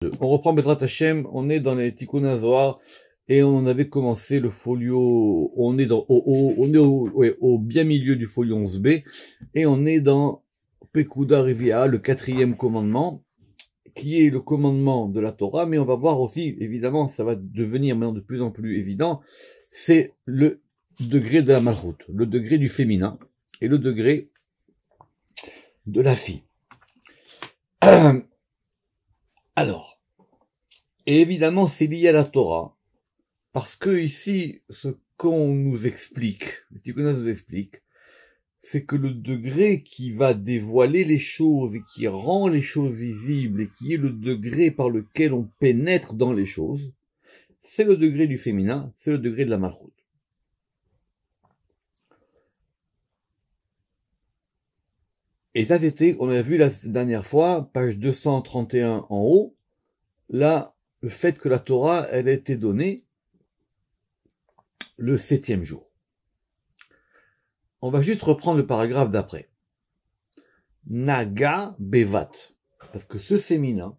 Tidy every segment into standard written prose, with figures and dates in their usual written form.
On reprend Bezrat Hashem, on est dans les Tikkun HaZohar et on avait commencé le folio, on est au bien milieu du folio 11b et on est dans Pekuda Rivia, le 4e commandement, qui est le commandement de la Torah, mais on va voir aussi, évidemment, ça va devenir maintenant de plus en plus évident, c'est le degré de la malchut, le degré du féminin et le degré de la fille. Alors, et évidemment, c'est lié à la Torah, parce que ici, ce qu'on nous explique, le Tikkun nous explique, c'est que le degré qui va dévoiler les choses et qui rend les choses visibles et qui est le degré par lequel on pénètre dans les choses, c'est le degré du féminin, c'est le degré de la malchut. Et ça, c'était, on a vu la dernière fois, page 231 en haut, là, le fait que la Torah, elle a été donnée le 7e jour. On va juste reprendre le paragraphe d'après. Naga bevat. Parce que ce féminin,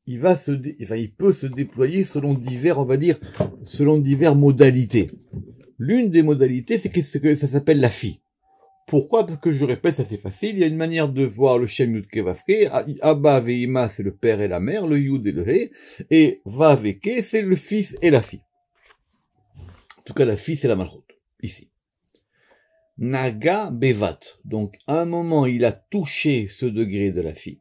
il peut se déployer selon divers, on va dire, selon divers modalités. L'une des modalités, c'est que ça s'appelle la fille. Pourquoi? Parce que je répète, c'est assez facile. Il y a une manière de voir le Shem Yud Ke Vav Ke. Abba Veima, c'est le père et la mère, le Yud et le He. Et Vav et Ke, c'est le fils et la fille. En tout cas, la fille, c'est la malchut, ici. Naga bevat. Donc, à un moment, il a touché ce degré de la fille.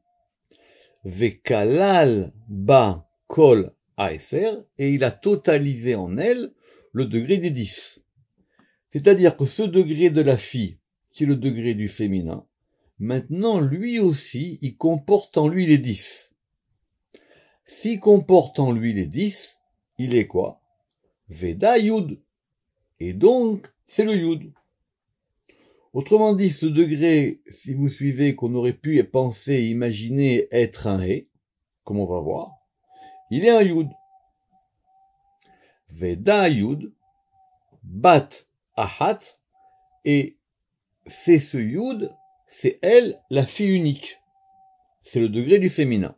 Vekalal ba kol aeser. Et il a totalisé en elle le degré des 10. C'est-à-dire que ce degré de la fille, qui est le degré du féminin, maintenant, lui aussi, il comporte en lui les 10. S'il comporte en lui les 10, il est quoi? Veda Yud. Et donc, c'est le Yud. Autrement dit, ce degré, si vous suivez, qu'on aurait pu penser, imaginer être un He, comme on va voir, il est un Yud. Veda Yud, Bat Ahat, et c'est ce Yud, c'est elle, la fille unique. C'est le degré du féminin.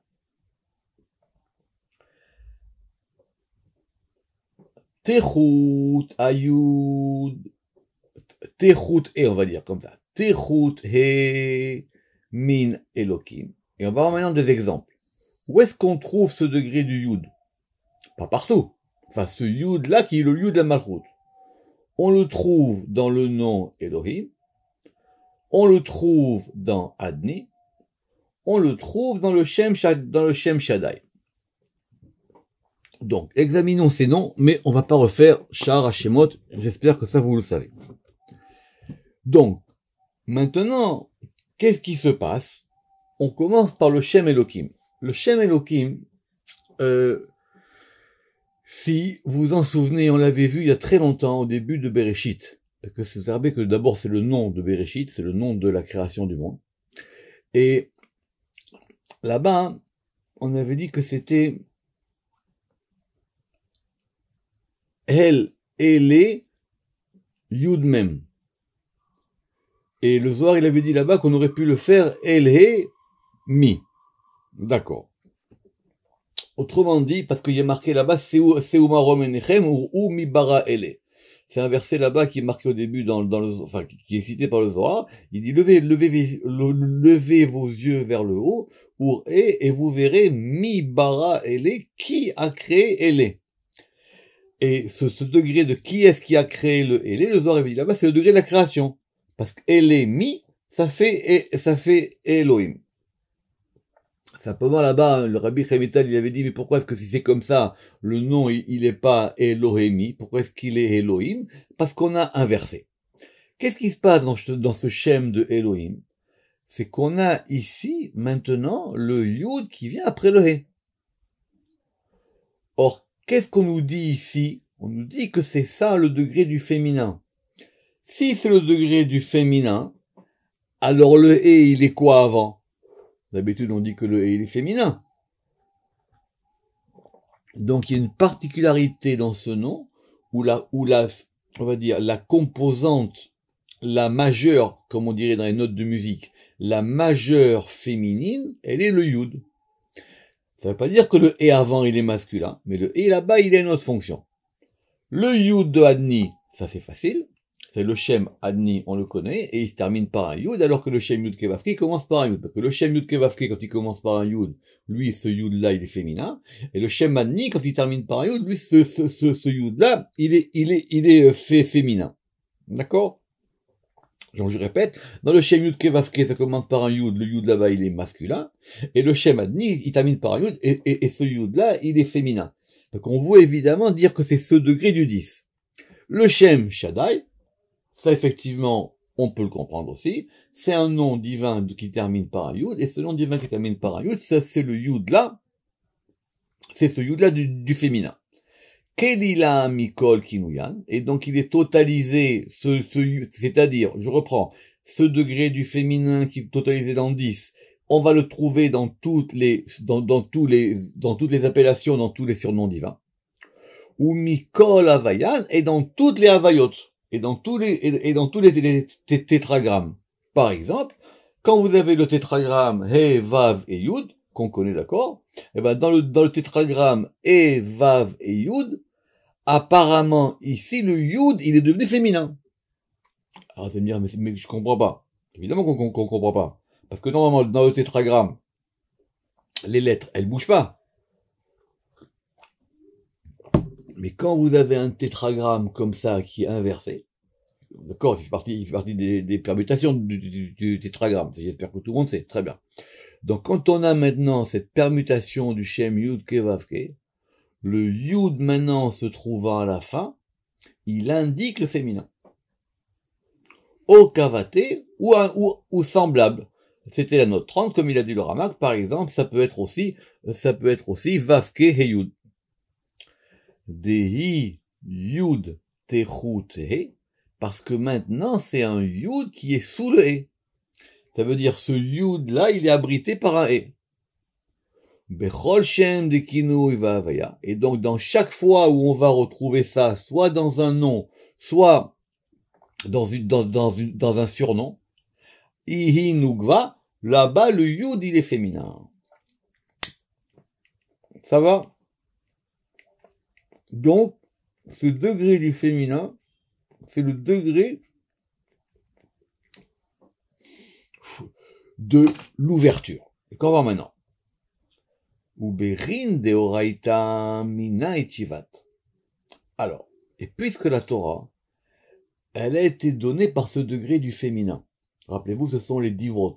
Techut Ayud, Techut He, on va dire comme ça. Techut He Min Elokim. Et on va voir maintenant des exemples. Où est-ce qu'on trouve ce degré du Yud? Pas partout. Enfin, ce Yud là qui est le Yud de la malchut. On le trouve dans le nom Elohim. On le trouve dans Adni. On le trouve dans le Shem Shaddai. Donc, examinons ces noms, mais on va pas refaire Shar Hashemot. J'espère que ça vous le savez. Donc, maintenant, qu'est-ce qui se passe? On commence par le Shem Elohim. Le Shem Elohim, si vous vous en souvenez, on l'avait vu il y a très longtemps, au début de Bereshit. Parce que vous savez que d'abord c'est le nom de Bereshit, c'est le nom de la création du monde. Et là-bas, on avait dit que c'était El, Ele, Yud Mem. Et le Zohar, il avait dit là-bas qu'on aurait pu le faire El, He, Mi. D'accord. Autrement dit, parce qu'il y a marqué là-bas, Seuma Romenechem ou Mi Bara Ele. C'est un verset là-bas qui est marqué au début qui est cité par le Zohar. Il dit, levez vos yeux vers le haut, et vous verrez Mi Bara Ele, qui a créé Ele. Et ce degré de qui est-ce qui a créé le Ele, le Zohar dit là-bas, c'est le degré de la création. Parce que Ele, Mi, ça fait Elohim. Simplement là-bas, le Rabbi Chavital, il avait dit, mais pourquoi est-ce que si c'est comme ça, le nom, il est pas Elohimi? Pourquoi est-ce qu'il est Elohim? Parce qu'on a inversé. Qu'est-ce qui se passe dans ce Shem de Elohim? C'est qu'on a ici, maintenant, le Yud qui vient après le He. Or, qu'est-ce qu'on nous dit ici? On nous dit que c'est ça le degré du féminin. Si c'est le degré du féminin, alors le He, il est quoi avant? D'habitude, on dit que le He, il est féminin. Donc, il y a une particularité dans ce nom où on va dire, la composante, la majeure, comme on dirait dans les notes de musique, la majeure féminine, elle est le Yud. Ça veut pas dire que le et avant il est masculin, mais le et là-bas il a une autre fonction. Le yud de Adni, ça c'est facile. C'est le Shem Adni, on le connaît, et il se termine par un Yud, alors que le Shem Yud Kevavki commence par un Yud. Parce que le Shem Yud Kevavki, quand il commence par un Yud, lui, ce Yud-là, il est féminin. Et le Shem Adni, quand il termine par un Yud, lui, ce Yud-là, il est féminin. D'accord? Donc, je répète, dans le Shem Yud Kevavki, ça commence par un Yud, le Yud là-bas, il est masculin. Et le Shem Adni, il termine par un Yud, et ce Yud-là, il est féminin. Donc, on veut évidemment dire que c'est ce degré du 10. Le Shem Shaddai, ça, effectivement, on peut le comprendre aussi. C'est un nom divin qui termine par un Yud, et ce nom divin qui termine par un Yud, ça, c'est le Yud là. C'est ce Yud là du féminin. Kelila Mikol Kinuyan, et donc il est totalisé, c'est-à-dire, je reprends, ce degré du féminin qui est totalisé dans 10, on va le trouver dans toutes les appellations, dans tous les surnoms divins. Ou Mikol Havayan, et dans toutes les Havayot. Et dans tous les tétragrammes. Par exemple, quand vous avez le tétragramme He, Vav et Yud, qu'on connaît d'accord, et ben dans le tétragramme He, Vav et Yud, apparemment ici le Yud il est devenu féminin. Alors vous allez me dire mais je comprends pas. Évidemment qu'on comprend pas, parce que normalement dans le tétragramme les lettres elles bougent pas. Mais quand vous avez un tétragramme comme ça qui est inversé, d'accord, il fait partie des permutations du tétragramme. J'espère que tout le monde sait. Très bien. Donc, quand on a maintenant cette permutation du Shem Yud Kevavke, le Yud maintenant se trouvant à la fin, il indique le féminin. Au Kavate ou semblable. C'était la note 30, comme il a dit le Ramak, par exemple, ça peut être aussi Vavke Heyud. Dehi Yud Techut He, parce que maintenant c'est un Yud qui est sous le He. Ça veut dire ce Yud là, il est abrité par un He. Bechol Shem de Kinu Ivavaya. Et donc dans chaque fois où on va retrouver ça, soit dans un nom, soit dans un surnom, Ihi Nugva, là-bas le Yud il est féminin. Ça va? Donc, ce degré du féminin, c'est le degré de l'ouverture. Et qu'on va maintenant. Uberin de oraita mina etivat. Alors, et puisque la Torah, elle a été donnée par ce degré du féminin. Rappelez-vous, ce sont les divrot.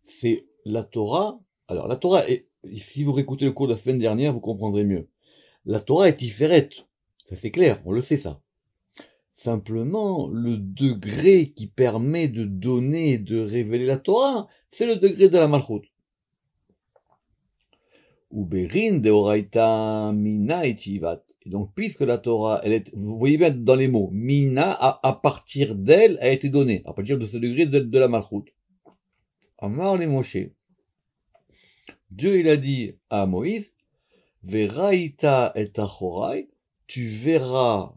C'est la Torah. Alors, la Torah, si vous réécoutez le cours de la semaine dernière, vous comprendrez mieux. La Torah est différente. Ça c'est clair, on le sait ça. Simplement, le degré qui permet de donner et de révéler la Torah, c'est le degré de la Malchut. Uberin de oraita mina etivat. Et donc, puisque la Torah, vous voyez bien dans les mots, mina, à partir d'elle, a été donnée, à partir de ce degré de la Malchut. Amar les Moshe. Dieu, il a dit à Moïse, Veraita et achorai, tu verras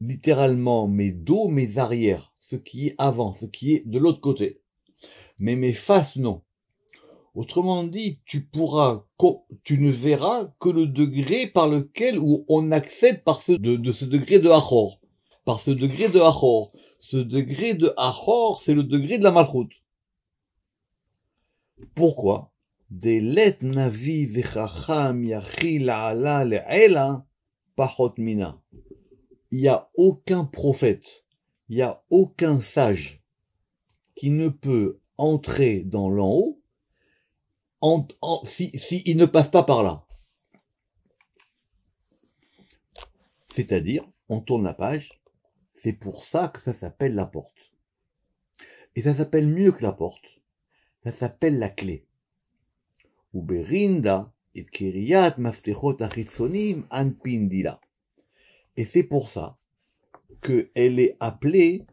littéralement mes dos, mes arrières, ce qui est avant, ce qui est de l'autre côté. Mais mes faces, non. Autrement dit, tu ne verras que le degré par lequel où on accède par ce degré de Achor. Par ce degré de Achor. Ce degré de Achor, c'est le degré de la Malchut. Pourquoi? Delet navi vechacham yachil ala le'ela pachot mina. Il n'y a aucun prophète, il n'y a aucun sage qui ne peut entrer dans l'en haut si il ne passe pas par là. C'est-à-dire, on tourne la page, c'est pour ça que ça s'appelle la porte. Et ça s'appelle mieux que la porte. Ça s'appelle la clé. Uberinda et kiriyat maftechot achitzonim anpindila. Et c'est pour ça qu'elle est appelée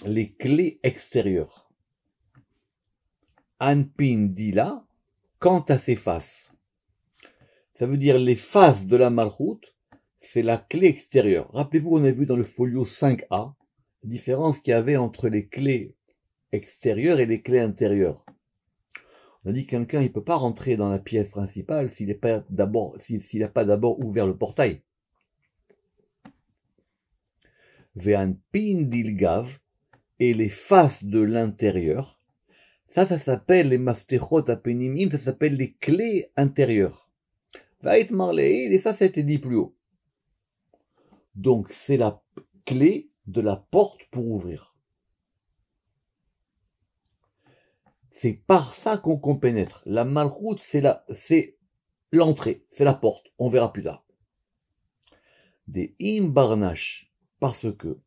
les clés extérieures. Anpindila, quant à ses faces. Ça veut dire les faces de la Malchut, c'est la clé extérieure. Rappelez-vous, on a vu dans le folio 5a, la différence qu'il y avait entre les clés extérieures et les clés intérieures. On a dit que quelqu'un, il peut pas rentrer dans la pièce principale s'il n'a pas d'abord ouvert le portail. Ve'an pin dilgav, et les faces de l'intérieur, ça s'appelle les maftechot apenimim, ça s'appelle les clés intérieures. Va'et marleil, et ça été dit plus haut. Donc c'est la clé de la porte pour ouvrir. C'est par ça qu'on pénètre. La malchoute, c'est l'entrée, c'est la porte. On verra plus tard. Des imbarnash, parce que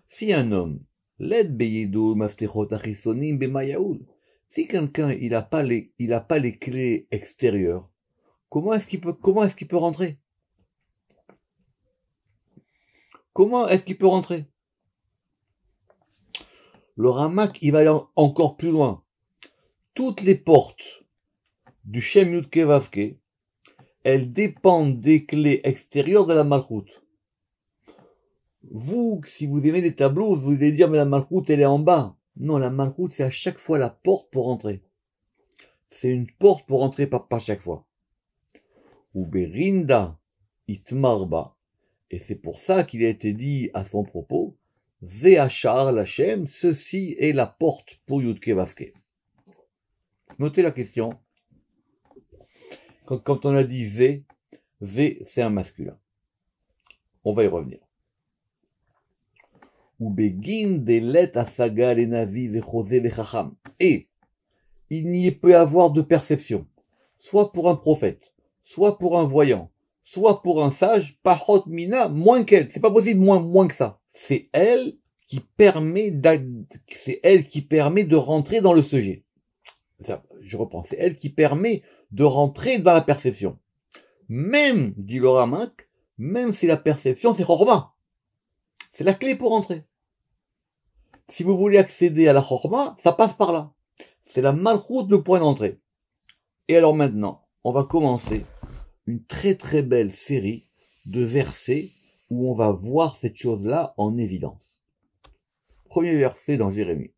si un homme l'aide beyedo maftechot achisonim bemayaoul, si quelqu'un il a pas les clés extérieures, comment est-ce qu'il peut rentrer? Comment est-ce qu'il peut rentrer? Le Ramak, il va aller encore plus loin. Toutes les portes du Shem Yudke Vavke, elles dépendent des clés extérieures de la Malchut. Vous, si vous aimez les tableaux, vous allez dire, mais la Malchut, elle est en bas. Non, la Malchut, c'est à chaque fois la porte pour rentrer. C'est une porte pour rentrer par chaque fois. Ou Berinda Itmarba. Et c'est pour ça qu'il a été dit à son propos, Zéachar Lachem, ceci est la porte pour Yudke Vavke. Notez la question. Quand on a dit Zé, c'est un masculin. On va y revenir. Ou begin delet asaga les navi vechosé vechacham. Et il n'y peut avoir de perception, soit pour un prophète, soit pour un voyant, soit pour un sage, pachot mina, moins qu'elle. C'est pas possible moins que ça. C'est elle qui permet de rentrer dans le sujet. Je reprends. C'est elle qui permet de rentrer dans la perception. Même, dit le Ramak, même si la perception, c'est Chorma. C'est la clé pour rentrer. Si vous voulez accéder à la Chorma, ça passe par là. C'est la Malchut le point d'entrée. Et alors maintenant, on va commencer une très très belle série de versets où on va voir cette chose-là en évidence. Premier verset dans Jérémie.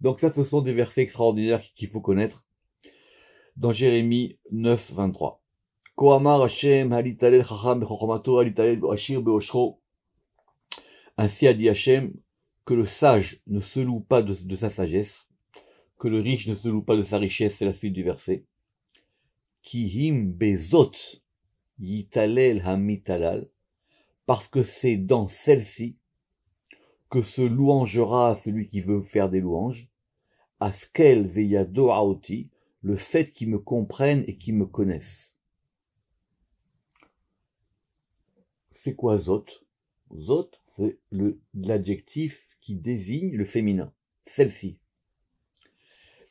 Donc ça, ce sont des versets extraordinaires qu'il faut connaître. Dans Jérémie 9, 23. Kohamar Hashem halitalel chacham bechormato halitalel ashir beoshro. Ainsi a dit Hashem, que le sage ne se loue pas de sa sagesse, que le riche ne se loue pas de sa richesse, c'est la suite du verset. Kihim bezot yitalel hamitalal, parce que c'est dans celle-ci que se louangera celui qui veut faire des louanges, askel veyado aoti, le fait qu'ils me comprennent et qu'ils me connaissent. C'est quoi zot? Zot, c'est l'adjectif qui désigne le féminin, celle-ci.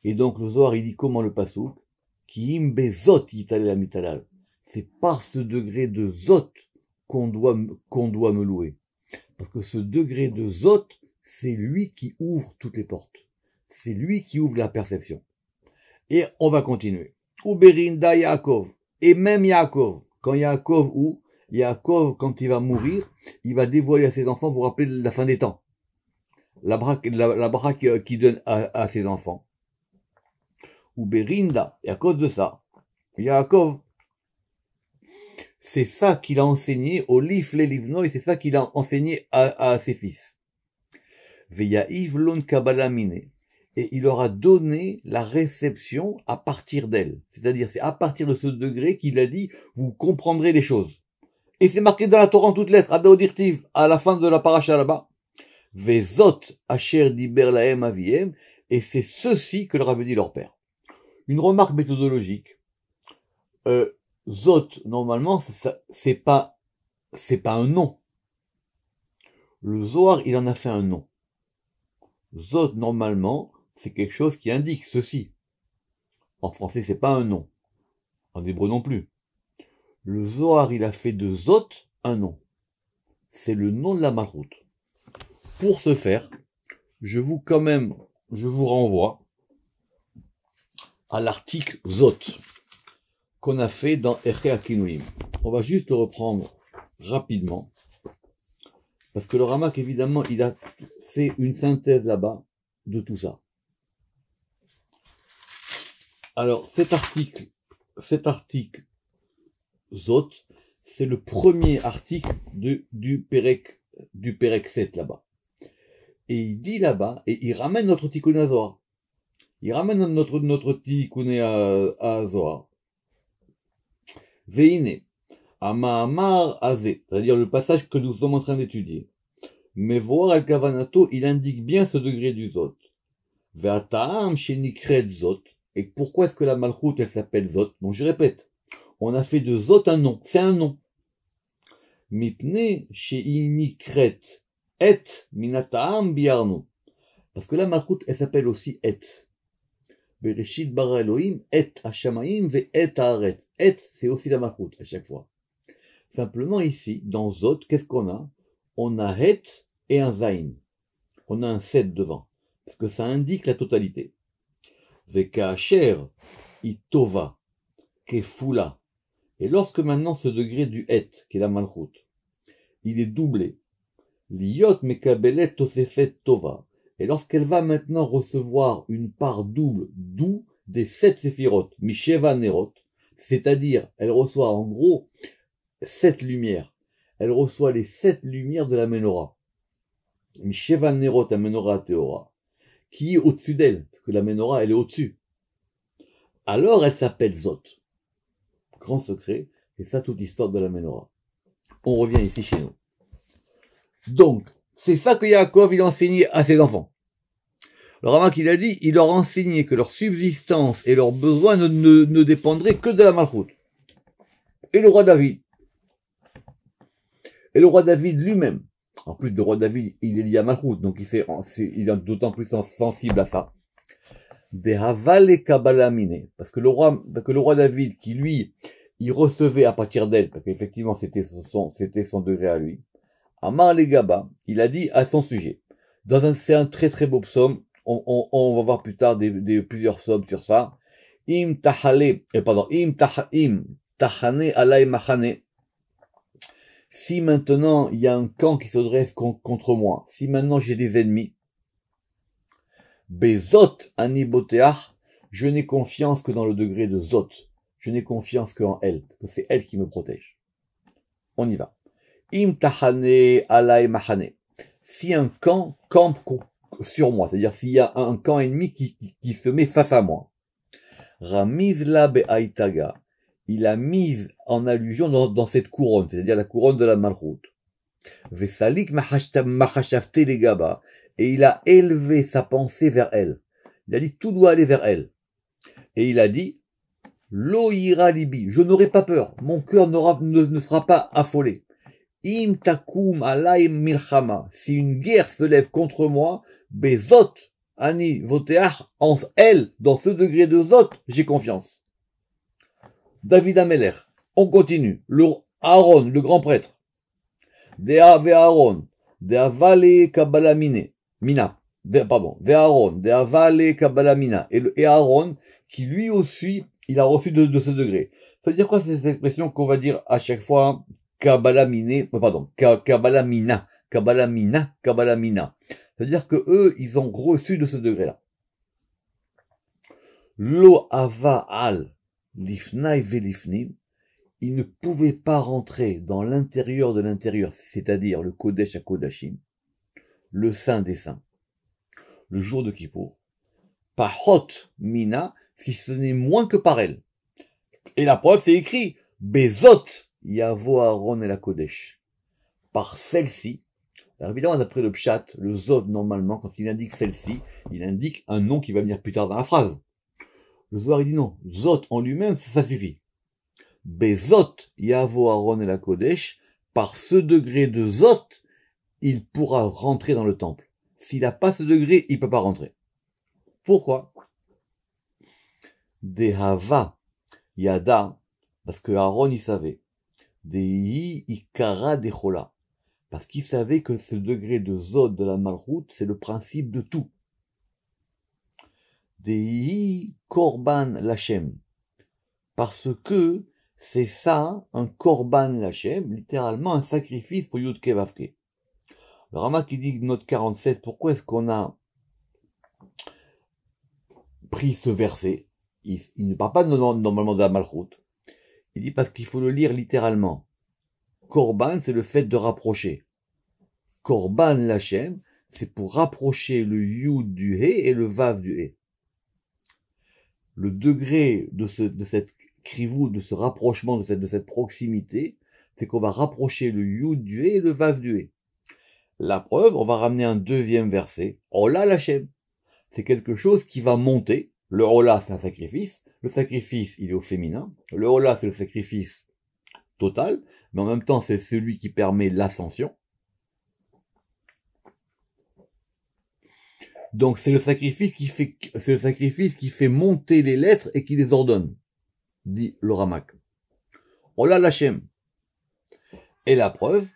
Et donc le Zohar, il dit comment le pasouk? Ki im bezot yitalel mitalal. C'est par ce degré de zot qu'on doit me louer. Parce que ce degré de zot, c'est lui qui ouvre toutes les portes. C'est lui qui ouvre la perception. Et on va continuer. Uberinda Yaakov. Et même Yaakov. Quand Yaakov, quand il va mourir, il va dévoiler à ses enfants, vous vous rappelez la fin des temps. La braque qu'il donne à ses enfants. Ou Berinda, et à cause de ça, Yaakov, c'est ça qu'il a enseigné au Lifle Livnoi, c'est ça qu'il a enseigné à ses fils. Veya'iv lon kabbalah mine, et il leur a donné la réception à partir d'elle. C'est-à-dire, c'est à partir de ce degré qu'il a dit, vous comprendrez les choses. Et c'est marqué dans la Torah en toutes lettres, Adaodirtiv, à la fin de la paracha là-bas. Vezot asher diber lahem aviem, et c'est ceci que leur avait dit leur père. Une remarque méthodologique. Zot, normalement, c'est pas un nom. Le Zohar, il en a fait un nom. Zot, normalement, c'est quelque chose qui indique ceci. En français, c'est pas un nom. En hébreu non plus. Le Zohar, il a fait de Zot un nom. C'est le nom de la Malchut. Pour ce faire, je vous renvoie à l'article Zot qu'on a fait dans Eche Akinuim. On va juste le reprendre rapidement, parce que le Ramak, évidemment, il a fait une synthèse là-bas de tout ça. Alors, cet article Zot, c'est le premier article du Perek 7 là-bas. Et il dit là-bas, et il ramène notre Tikkun HaZohar. Il ramène notre Tikkun à Zohar. Veine, Amar Azé, c'est-à-dire le passage que nous sommes en train d'étudier. Mais voir al Kavanato, il indique bien ce degré du Zot. Ve'ataam shenikret Zot. Et pourquoi est-ce que la Malchut, elle s'appelle Zot? Donc je répète, on a fait de Zot un nom, c'est un nom. Mipne shenikret et minataam biarno. Parce que la Malchut, elle s'appelle aussi et. Bereshit bara Elohim et hashamaim ve et haaretz. Et, c'est aussi la Malchut à chaque fois. Simplement ici, dans Zot, qu'est-ce qu'on a? On a het et un zain. On a un 7 devant. Parce que ça indique la totalité. Vekasher, itova, kefula. Et lorsque maintenant ce degré du et, qui est la Malchut, il est doublé. Liot mekabelet tosefet tova. Et lorsqu'elle va maintenant recevoir une part double, d'où des 7 séphirot, Misheva Nerot, c'est-à-dire, elle reçoit en gros 7 lumières. Elle reçoit les 7 lumières de la Menorah. Misheva Nerot, la Menorah Teora, qui est au-dessus d'elle, parce que la Menorah, elle est au-dessus. Alors, elle s'appelle Zot. Grand secret, c'est ça toute l'histoire de la Menorah. On revient ici chez nous. Donc, c'est ça que Yaakov, il a enseigné à ses enfants. Le Ramak, il a dit, il leur a enseigné que leur subsistance et leurs besoins ne dépendraient que de la Malchut. Et le roi David. Et le roi David lui-même. En plus, le roi David, il est lié à Malchut, donc il est d'autant plus sensible à ça. Des Havale Kabbalamine. Parce que le roi David, qui lui, il recevait à partir d'elle, parce qu'effectivement, c'était son degré à lui. Amar le Gaba, il a dit à son sujet. C'est un très très beau psaume. On va voir plus tard plusieurs psaumes sur ça. Im tahane alay machane. Si maintenant il y a un camp qui se dresse contre moi, si maintenant j'ai des ennemis, bezot aniboteach, je n'ai confiance que dans le degré de zot. Je n'ai confiance qu'en elle, que c'est elle qui me protège. On y va. Im tahane alay machane. Si un camp campe sur moi, c'est-à-dire s'il y a un camp ennemi qui se met face à moi. Ramizla be'aitaga, il a mis en allusion dans cette couronne, c'est-à-dire la couronne de la Malchut. Vesalik machashavte legaba, et il a élevé sa pensée vers elle. Il a dit tout doit aller vers elle. Et il a dit lo ira libi, je n'aurai pas peur, mon cœur ne sera pas affolé. Im takum alayim milchama, si une guerre se lève contre moi, bezot ani voteach, en elle, dans ce degré de zot, j'ai confiance. David Ameler, on continue. Aaron, le grand prêtre. Dea ve Aaron, dea vale kabbalamine, mina, ve Aaron, dea vale kabbalamina, et Aaron, qui lui aussi, il a reçu de ce degré. Ça veut dire quoi cette expression qu'on va dire à chaque fois? Kabbalamina. C'est-à-dire que eux, ils ont reçu de ce degré-là. Lo ava al lifnai velifnim, ils ne pouvaient pas rentrer dans l'intérieur de l'intérieur, c'est-à-dire le Kodesh à Kodashim, le Saint des Saints, le jour de Kippour, pachot mina, si ce n'est moins que par elle. Et la preuve, c'est écrit, bezot, Yavo Aaron et la Kodesh. Par celle-ci, alors évidemment, d'après le pshat, le zod, normalement, quand il indique celle-ci, il indique un nom qui va venir plus tard dans la phrase. Le Zohar, il dit non. Zot en lui-même, ça suffit. Bezot, Yavo Aaron et la Kodesh, par ce degré de zot, il pourra rentrer dans le temple. S'il n'a pas ce degré, il peut pas rentrer. Pourquoi? Dehava, Yada, parce que Aaron, il savait. Dei ikara dechola. Parce qu'il savait que ce degré de zod de la Malchut, c'est le principe de tout. Dei korban lachem. Parce que c'est ça, un korban lachem, littéralement un sacrifice pour Yud Kei Vav Kei. Le Rama qui dit note 47, pourquoi est-ce qu'on a pris ce verset? il ne parle pas normalement de la malchoute. Il dit parce qu'il faut le lire littéralement. Korban, c'est le fait de rapprocher. Korban l'Hachem, c'est pour rapprocher le Yud du He et le Vav du He. Le degré de cette krivou, de ce rapprochement, de cette proximité, c'est qu'on va rapprocher le Yud du He et le Vav du He. La preuve, on va ramener un deuxième verset. Ola l'Hachem. C'est quelque chose qui va monter. Le Ola, c'est un sacrifice. Le sacrifice, il est au féminin. Le Ola, c'est le sacrifice total. Mais en même temps, c'est celui qui permet l'ascension. Donc, c'est le sacrifice qui fait monter les lettres et qui les ordonne. Dit le Ramak. Ola l'Hachem. Et la preuve,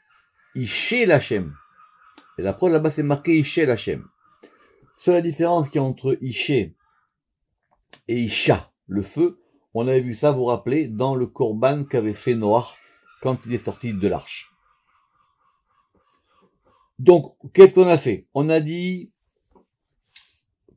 Ishe l'Hachem. Et la preuve là-bas, c'est marqué Ishe l'Hachem. Seule la différence qu'il y a entre Ishe et Isha, le feu, on avait vu ça, vous vous rappelez, dans le Korban qu'avait fait Noach quand il est sorti de l'arche. Donc, qu'est-ce qu'on a fait? On a dit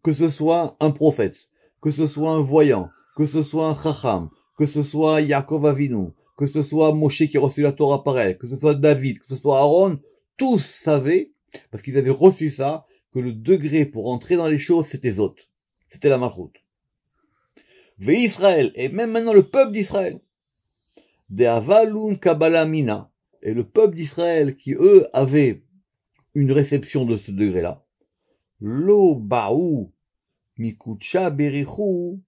que ce soit un prophète, que ce soit un voyant, que ce soit un chacham, que ce soit Yaakov Avinu, que ce soit Moshe qui a reçu la Torah par elle, que ce soit David, que ce soit Aaron, tous savaient, parce qu'ils avaient reçu ça, que le degré pour entrer dans les choses, c'était Zot. C'était la malchoute. Ve Israël, et même maintenant le peuple d'Israël, de Avalun Kabbalah Mina, et le peuple d'Israël qui, eux, avaient une réception de ce degré-là, Lo Ba'u Mikucha Berichu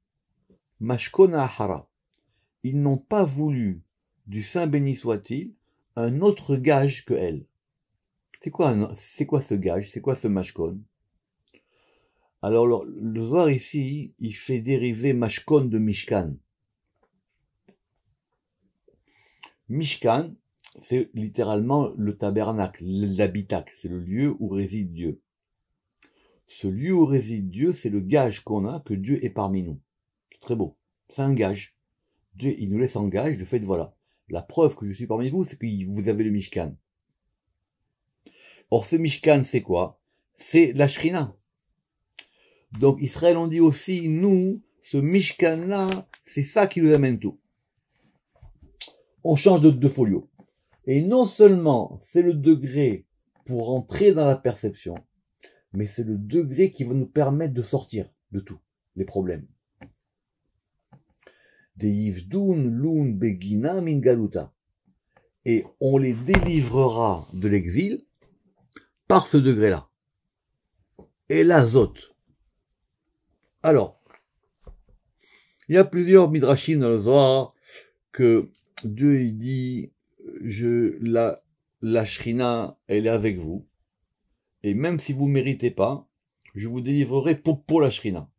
Mashkona Hara. Ils n'ont pas voulu, du Saint béni soit-il, un autre gage que elle. C'est quoi ce gage? C'est quoi ce mashkon? Alors, le Zohar ici, il fait dériver mashkon de Mishkan. Mishkan, c'est littéralement le tabernacle, l'habitacle, c'est le lieu où réside Dieu. Ce lieu où réside Dieu, c'est le gage qu'on a que Dieu est parmi nous. C'est très beau. C'est un gage. Dieu, il nous laisse en gage le fait, voilà. La preuve que je suis parmi vous, c'est que vous avez le Mishkan. Or, ce Mishkan, c'est quoi? C'est la Shrina. Donc, Israël, on dit aussi, nous, ce Mishkan-là, c'est ça qui nous amène tout. On change de folio. Et non seulement, c'est le degré pour entrer dans la perception, mais c'est le degré qui va nous permettre de sortir de tout, les problèmes. Deivdun lun begina min galuta. Et on les délivrera de l'exil par ce degré-là. Et l'azot. Alors, il y a plusieurs midrashim dans le Zohar que Dieu il dit, la Shrina, elle est avec vous. Et même si vous méritez pas, je vous délivrerai pour la Shrina.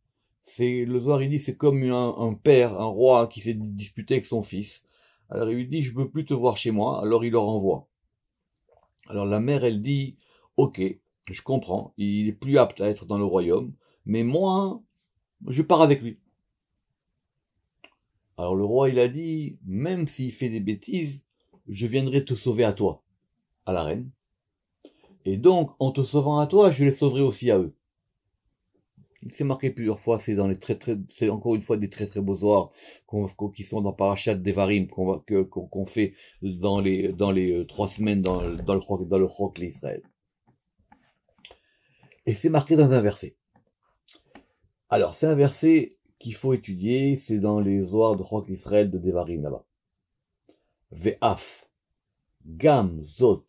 Le Zohar il dit, c'est comme un père, un roi qui s'est disputé avec son fils. Alors il lui dit, je peux plus te voir chez moi, alors il le renvoie. Alors la mère, elle dit, ok, je comprends, il est plus apte à être dans le royaume, mais moi, je pars avec lui. Alors le roi, il a dit, même s'il fait des bêtises, je viendrai te sauver à toi, à la reine. Et donc, en te sauvant à toi, je les sauverai aussi à eux. C'est marqué plusieurs fois, c'est c'est encore une fois des très très beaux Zohar qui sont dans Parashat Devarim qu'on fait dans les 3 semaines dans le Chok l'Israël. Et c'est marqué dans un verset. Alors, c'est un verset qu'il faut étudier, c'est dans les Zohar de Chok l'Israël de Devarim là-bas. Ve'af, gam zot,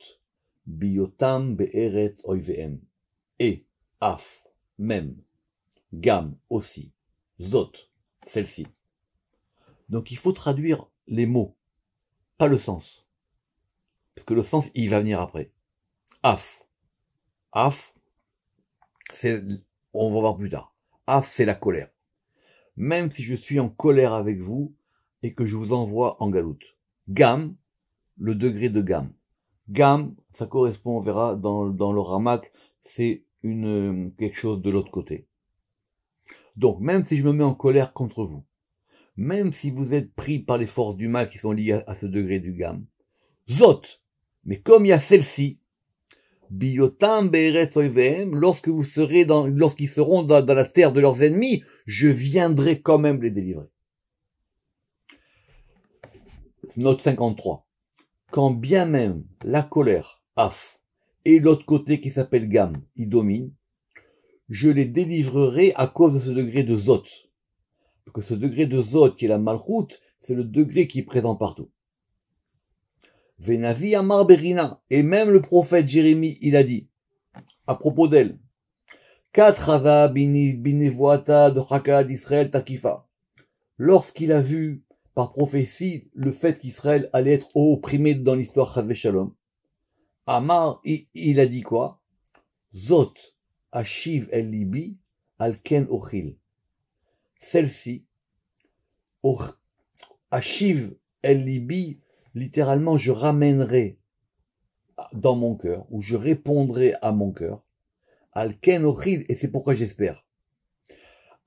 biotam be'eret oiveem. Et, af, même, gam aussi, zot, celle-ci. Donc il faut traduire les mots, pas le sens. Parce que le sens, il va venir après. Af. Af, on va voir plus tard. Af, c'est la colère. Même si je suis en colère avec vous et que je vous envoie en galoute. Gam, le degré de gam. Gam, ça correspond, on verra dans le Ramak, c'est quelque chose de l'autre côté. Donc, même si je me mets en colère contre vous, même si vous êtes pris par les forces du mal qui sont liées à ce degré du gam, zot, mais comme il y a celle-ci, Biotam be'eretz oivehem, lorsqu'ils seront dans la terre de leurs ennemis, je viendrai quand même les délivrer. Note 53. Quand bien même la colère, Af, et l'autre côté qui s'appelle Gam, y domine, je les délivrerai à cause de ce degré de Zot. Parce que ce degré de Zot qui est la Malchut, c'est le degré qui est présent partout. Venavi Amar Berina, et même le prophète Jérémie, il a dit, à propos d'elle, Katraza binevoata de Chaka d'Israël takifa. Lorsqu'il a vu par prophétie le fait qu'Israël allait être opprimé dans l'histoire Chave Shalom, Amar, il a dit quoi? Zot, Ashiv el Libi, Alken Ochil. Celle-ci, Ashiv el Libi, littéralement, je ramènerai dans mon cœur, ou je répondrai à mon cœur, Alken Ochil, et c'est pourquoi j'espère.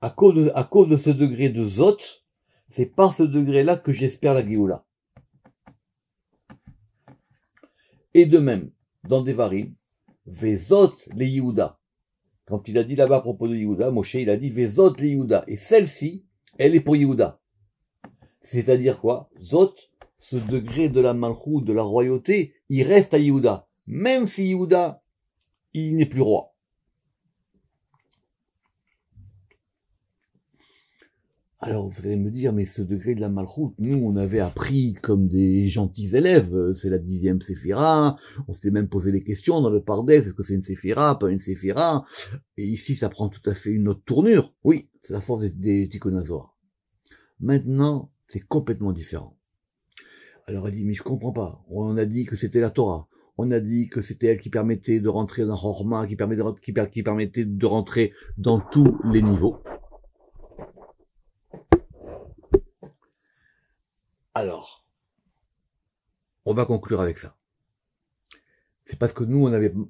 À cause de ce degré de Zot, c'est par ce degré-là que j'espère la Géoula. Et de même, dans Devarim, Vezot les Yehuda. Quand il a dit là-bas à propos de Yehuda, Moshe, il a dit Vezot les Yehuda. Et celle-ci, elle est pour Yehuda. C'est-à-dire quoi? Zot, ce degré de la Malchut, de la royauté, il reste à Yehuda. Même si Yehuda, il n'est plus roi. Alors, vous allez me dire, mais ce degré de la Malchut, nous, on avait appris comme des gentils élèves, c'est la 10e séphira, on s'est même posé des questions dans le Pardès, est-ce que c'est une séphira, pas une séphira, et ici, ça prend tout à fait une autre tournure. Oui, c'est la force des Tikkun. Maintenant, c'est complètement différent. Alors, elle dit, mais je comprends pas, on a dit que c'était la Torah, on a dit que c'était elle qui permettait de rentrer dans Horma, qui permettait de rentrer dans tous les niveaux. Alors, on va conclure avec ça. C'est parce que nous,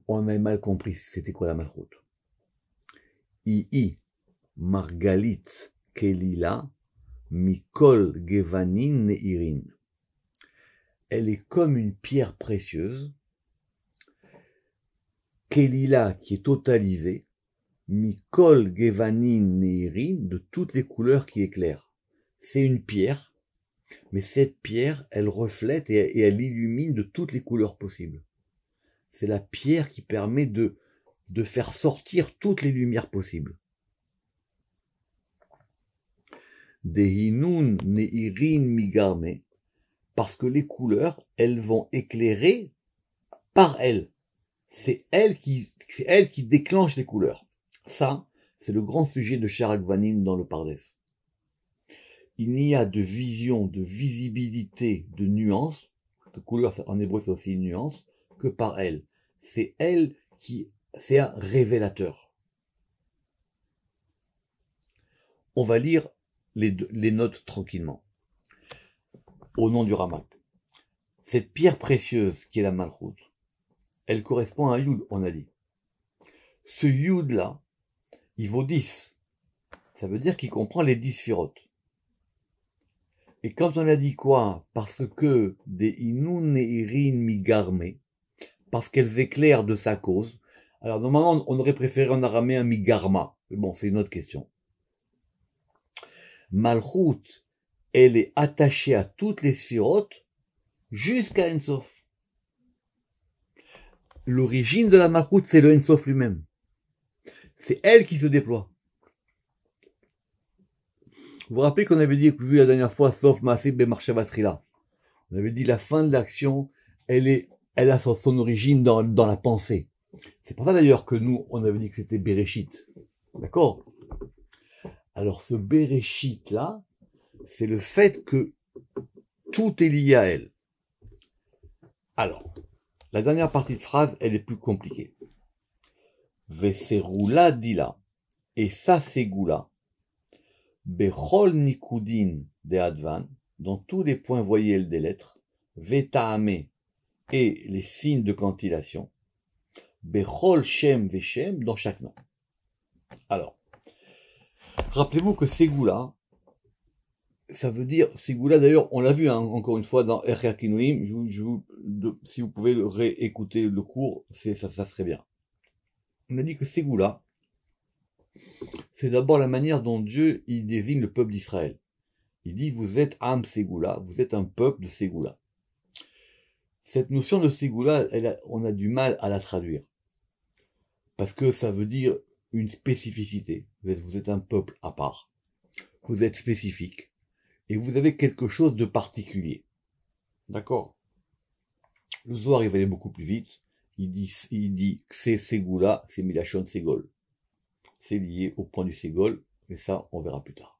on avait mal compris c'était quoi la Malchut. Margalit Kelila Mikol Gevanin Neirin. Elle est comme une pierre précieuse. Kelila qui est totalisée. Mikol Gevanin Neirin, de toutes les couleurs qui éclairent. C'est une pierre. Mais cette pierre, elle reflète et elle illumine de toutes les couleurs possibles. C'est la pierre qui permet de faire sortir toutes les lumières possibles. Dehinun neirin migarme, parce que les couleurs, elles vont éclairer par elles. C'est elle qui déclenche les couleurs. Ça, c'est le grand sujet de Sharagvanim dans le Pardès. Il n'y a de vision, de visibilité, de nuance, de couleur, en hébreu c'est aussi une nuance, que par elle. C'est elle qui fait un révélateur. On va lire les notes tranquillement. Au nom du Ramak. Cette pierre précieuse qui est la Malchut, elle correspond à un Yud, on a dit. Ce Yud là, il vaut 10. Ça veut dire qu'il comprend les 10 sphirotes. Et quand on a dit quoi? Parce que des inun neirin migarme, parce qu'elles éclairent de sa cause. Alors normalement, on aurait préféré en araméen migarma. Mais bon, c'est une autre question. Malchut, elle est attachée à toutes les sphirotes jusqu'à Ensof. L'origine de la Malchut, c'est le Ensof lui-même. C'est elle qui se déploie. Vous vous rappelez qu'on avait dit, vu la dernière fois, sauf Maaseh B'Marshavatrila. On avait dit la fin de l'action, elle a son origine dans la pensée. C'est pour ça d'ailleurs que nous, on avait dit que c'était Bereshit. D'accord? Alors ce Bereshit là, c'est le fait que tout est lié à elle. Alors, la dernière partie de phrase, elle est plus compliquée. Veserula dila. Et ça, c'est goula. Bechol nikudin de advan, dans tous les points voyelles des lettres, vetaame et les signes de cantillation, bechol shem veshem dans chaque nom. Alors, rappelez-vous que Ségoula, ça veut dire, Ségoula d'ailleurs, on l'a vu hein, encore une fois dans Echer Kinouim, si vous pouvez réécouter le cours, ça serait bien. On a dit que Ségoula, c'est d'abord la manière dont Dieu il désigne le peuple d'Israël. Il dit, vous êtes Am Ségoula, vous êtes un peuple de Ségoula. Cette notion de Ségoula, on a du mal à la traduire. Parce que ça veut dire une spécificité. Vous êtes un peuple à part. Vous êtes spécifique. Et vous avez quelque chose de particulier. D'accord? Le Zohar, il va aller beaucoup plus vite. Il dit que c'est Ségoula, c'est Milachon Ségol. C'est lié au point du Ségol, mais ça, on verra plus tard.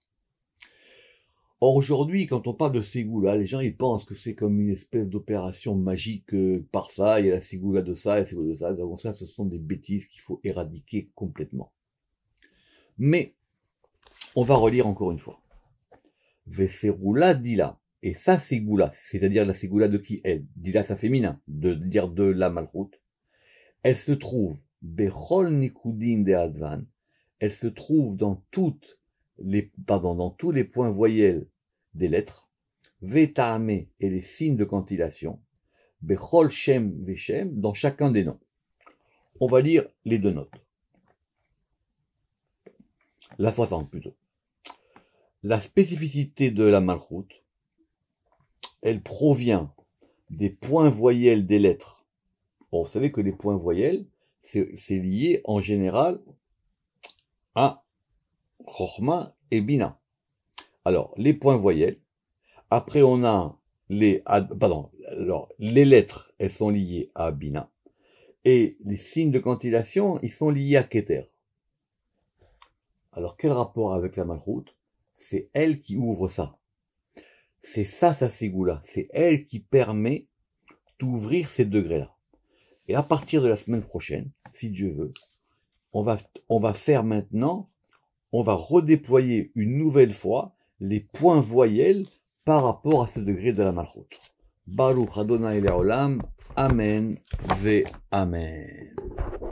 Or, aujourd'hui, quand on parle de Ségoula, les gens, ils pensent que c'est comme une espèce d'opération magique par ça, il y a la Ségoula de ça, et la Ségoula de ça. Donc ça, ce sont des bêtises qu'il faut éradiquer complètement. Mais, on va relire encore une fois. Veseroula dila. Et ça, Ségoula, c'est-à-dire la Ségoula de qui elle? Dila, ça féminin, de dire de la malroute. Elle se trouve, Bechol Nikudin de Advan, elle se trouve dans tous les points voyelles des lettres, Vetame et les signes de cantillation, Bechol Shem Veshem, dans chacun des noms. On va lire les deux notes. La 60 plutôt. La spécificité de la malroute, elle provient des points voyelles des lettres. Bon, vous savez que les points voyelles, c'est lié en général à Chochma et Bina. Alors, les points voyelles, après on a les lettres, elles sont liées à Bina, et les signes de cantillation, ils sont liés à Keter. Alors, quel rapport avec la malroute? C'est elle qui ouvre ça. C'est ça, sa Ségoula. C'est elle qui permet d'ouvrir ces degrés-là. Et à partir de la semaine prochaine, si Dieu veut, on va faire maintenant, on va redéployer une nouvelle fois les points voyelles par rapport à ce degré de la malchoute. Baruch Adonai Leolam, Amen ve Amen.